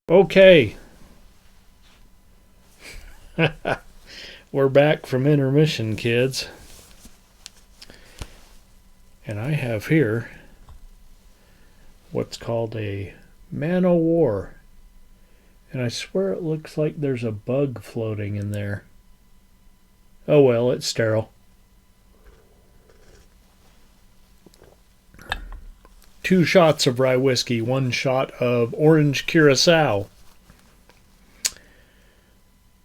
Okay, we're back from intermission, kids. And I have here what's called a man-o'-war. And I swear it looks like there's a bug floating in there. Oh well, it's sterile. 2 shots of rye whiskey, 1 shot of orange curacao,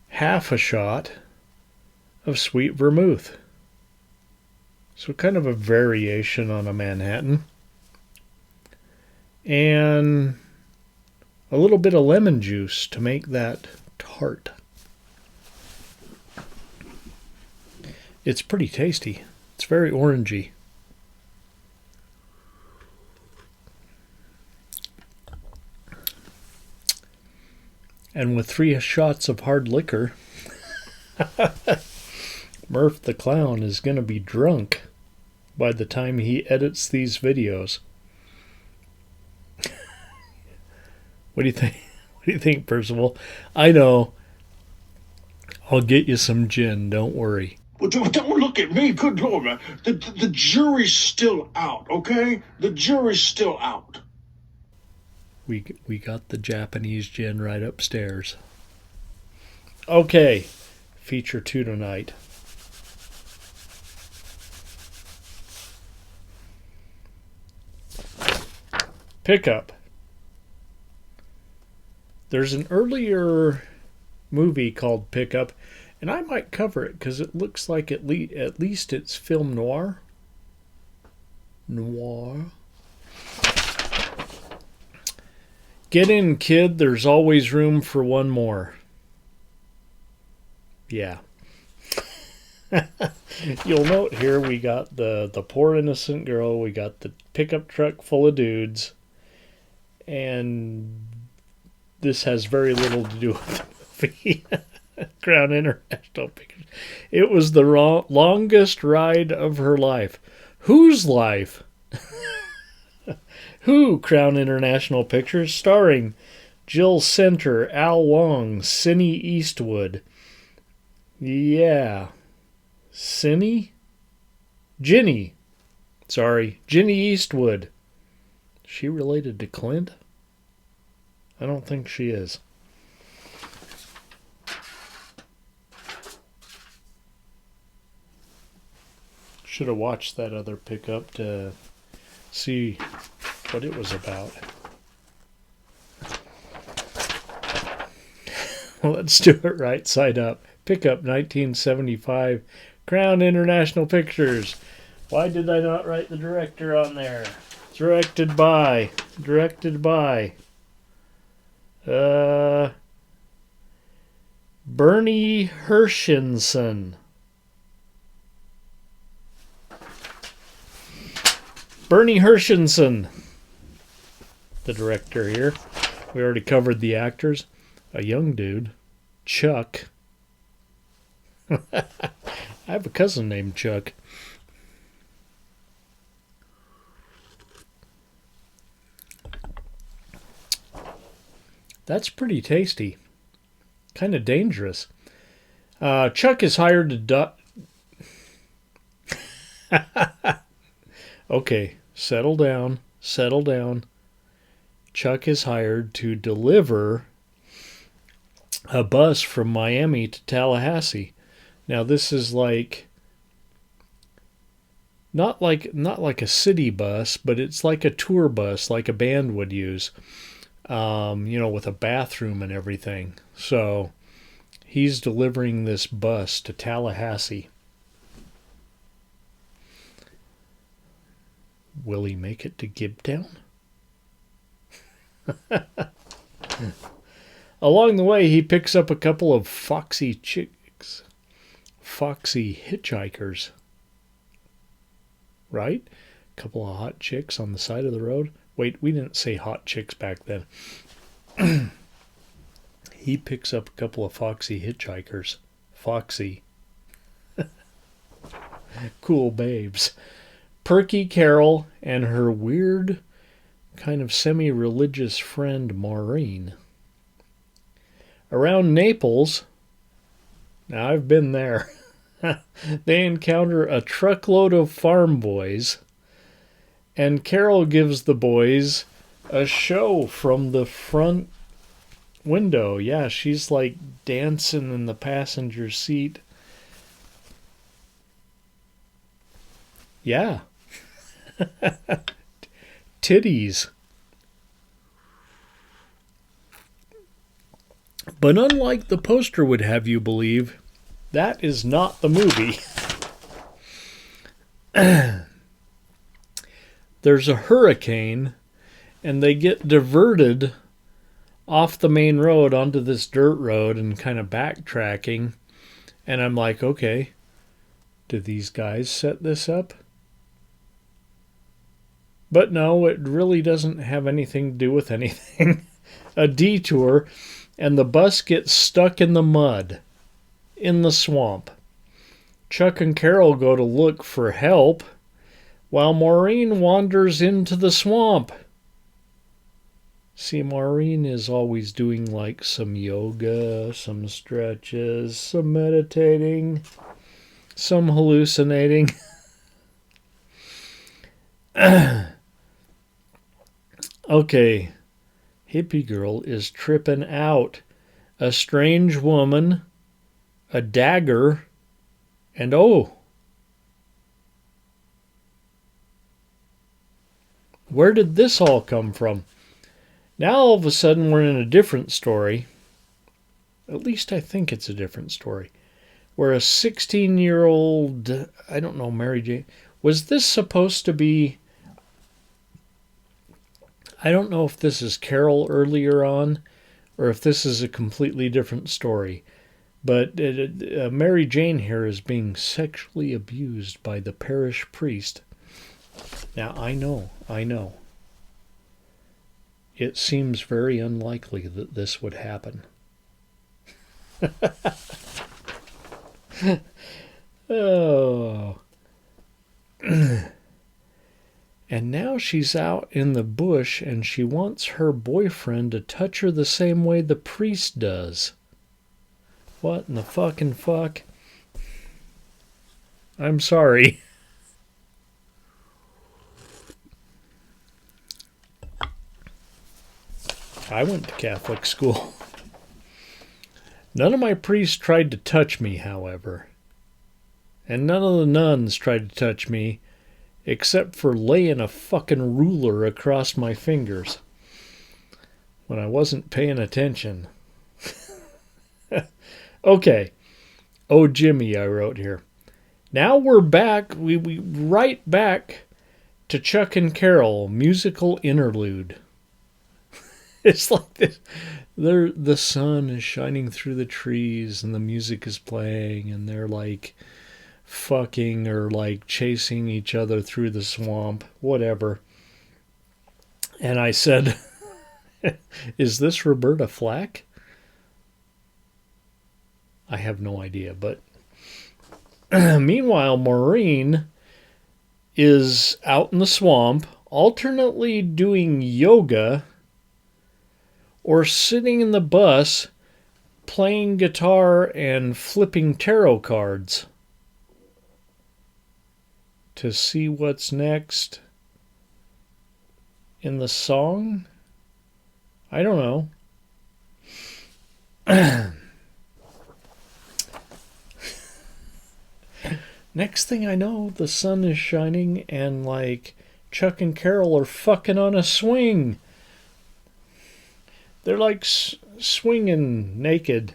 half a shot of sweet vermouth. So kind of a variation on a Manhattan. And a little bit of lemon juice to make that tart. It's pretty tasty. It's very orangey. And with 3 shots of hard liquor, Murph the Clown is going to be drunk by the time he edits these videos. What do you think? What do you think, Percival? I know. I'll get you some gin, don't worry. Well, don't look at me. Good Lord, man. The jury's still out, okay? The jury's still out. We got the Japanese gin right upstairs. Okay, feature 2 tonight. Pickup. There's an earlier movie called Pickup, and I might cover it because it looks like at least it's film noir. Get in, kid. There's always room for one more. Yeah. You'll note here we got the poor innocent girl. We got the pickup truck full of dudes. And this has very little to do with the movie. Crown International Pictures. It was the longest ride of her life. Whose life? Who? Crown International Pictures, starring Jill Center, Al Wong, Cindy Eastwood. Yeah. Ginny Eastwood. Is she related to Clint? I don't think she is. Should have watched that other pickup to see what it was about. Let's do it right side up. Pickup 1975. Crown International Pictures. Why did I not write the director on there? Directed by. Bernie Hershenson. Bernie Hershenson, the director here. We already covered the actors. A young dude, Chuck. I have a cousin named Chuck. That's pretty tasty. Kind of dangerous. Chuck is hired to Okay, settle down. Chuck is hired to deliver a bus from Miami to Tallahassee. Now this is like not like a city bus, but it's like a tour bus, like a band would use. With a bathroom and everything. So he's delivering this bus to Tallahassee. Will he make it to Gibtown? Along the way, he picks up a couple of foxy hitchhikers. Right? A couple of hot chicks on the side of the road. Wait, we didn't say hot chicks back then. He picks up a couple of foxy hitchhikers. Foxy. Cool babes. Perky Carol and her weird, kind of semi-religious friend Maureen. Around Naples, now I've been there, they encounter a truckload of farm boys, and Carol gives the boys a show from the front window. Yeah, she's like dancing in the passenger seat. Yeah. Titties. But unlike the poster would have you believe, that is not the movie. There's a hurricane, and they get diverted off the main road onto this dirt road and kind of backtracking. And I'm like, okay, did these guys set this up? But no, it really doesn't have anything to do with anything. A detour, and the bus gets stuck in the mud, in the swamp. Chuck and Carol go to look for help, while Maureen wanders into the swamp. See, Maureen is always doing like some yoga, some stretches, some meditating, some hallucinating. Okay, hippie girl is tripping out. A strange woman, a dagger, and oh, where did this all come from? Now all of a sudden we're in a different story. At least I think it's a different story. Where a 16-year-old, I don't know, Mary Jane, was this supposed to be, I don't know if this is Carol earlier on, or if this is a completely different story. But Mary Jane here is being sexually abused by the parish priest. Now, I know. It seems very unlikely that this would happen. Oh. And now she's out in the bush and she wants her boyfriend to touch her the same way the priest does. What in the fucking fuck? I'm sorry. I went to Catholic school. None of my priests tried to touch me, however. And none of the nuns tried to touch me, except for laying a fucking ruler across my fingers when I wasn't paying attention. Okay. Oh, Jimmy, I wrote here. Now we're back. We right back to Chuck and Carol, musical interlude. It's like this. The sun is shining through the trees and the music is playing and they're like fucking or like chasing each other through the swamp, whatever. And I said, is this Roberta Flack? I have no idea, but meanwhile, Maureen is out in the swamp, alternately doing yoga or sitting in the bus playing guitar and flipping tarot cards to see what's next in the song. I don't know. Next thing I know, the sun is shining and like Chuck and Carol are fucking on a swing. They're like swinging naked.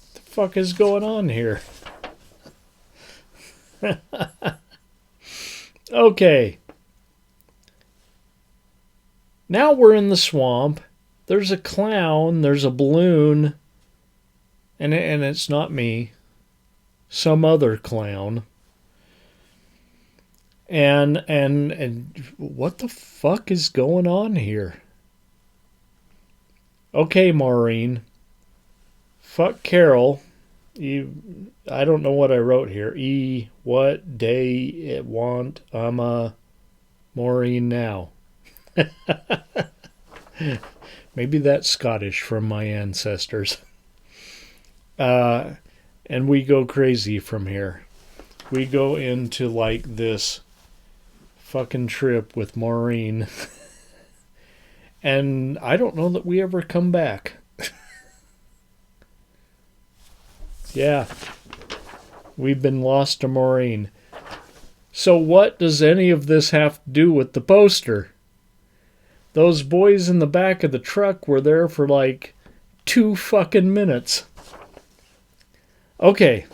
What the fuck is going on here? Okay. Now we're in the swamp. There's a clown. There's a balloon. And it's not me. Some other clown. And what the fuck is going on here? Okay, Maureen. Fuck Carol. I don't know what I wrote here. What day it want? I'm a Maureen now. Maybe that's Scottish from my ancestors. And we go crazy from here. We go into like this fucking trip with Maureen. And I don't know that we ever come back. Yeah. We've been lost to Maureen. So what does any of this have to do with the poster? Those boys in the back of the truck were there for like 2 fucking minutes. Okay.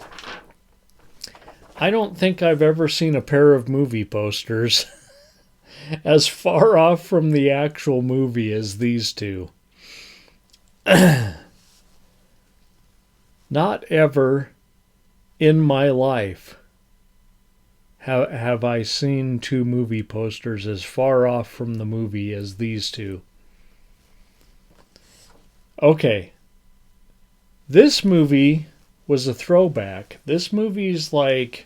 I don't think I've ever seen a pair of movie posters as far off from the actual movie as these two. Not ever in my life have I seen 2 movie posters as far off from the movie as these two. Okay. This movie was a throwback. This movie's like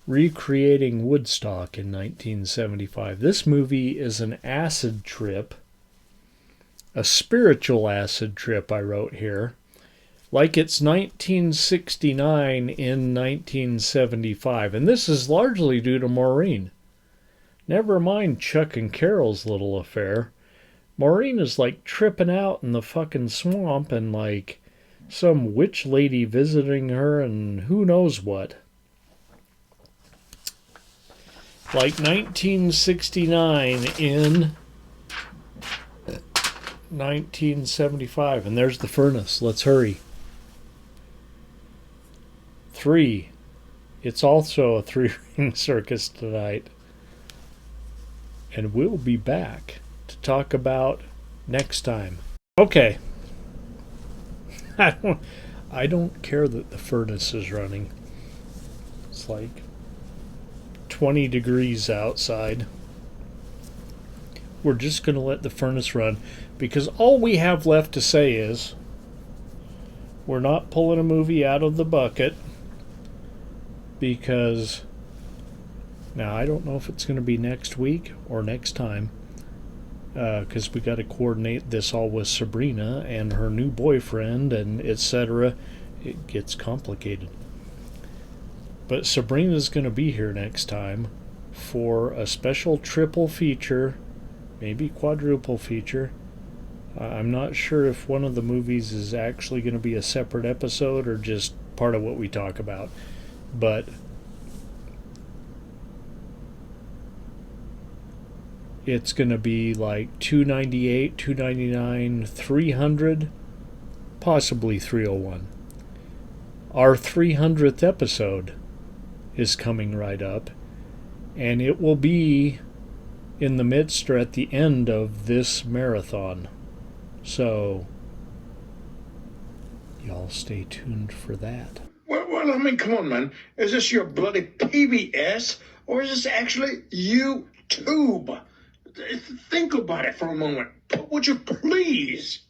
recreating Woodstock in 1975. This movie is an acid trip, a spiritual acid trip, I wrote here, like it's 1969 in 1975. And this is largely due to Maureen. Never mind Chuck and Carol's little affair. Maureen is like tripping out in the fucking swamp and like some witch lady visiting her and who knows what. Like 1969 in 1975. And there's the furnace. Let's hurry. 3. It's also a 3-ring circus tonight. And we'll be back to talk about next time. Okay. I don't care that the furnace is running. It's like 20 degrees outside. We're just going to let the furnace run because all we have left to say is we're not pulling a movie out of the bucket because now I don't know if it's going to be next week or next time because we got to coordinate this all with Sabrina and her new boyfriend and etc. It gets complicated. But Sabrina's going to be here next time for a special triple feature, maybe quadruple feature. I'm not sure if one of the movies is actually going to be a separate episode or just part of what we talk about. But it's going to be like 298, 299, 300, possibly 301. Our 300th episode is coming right up, and it will be in the midst or at the end of this marathon. So, y'all stay tuned for that. Well, I mean, come on, man. Is this your bloody PBS, or is this actually YouTube? Think about it for a moment. Would you please?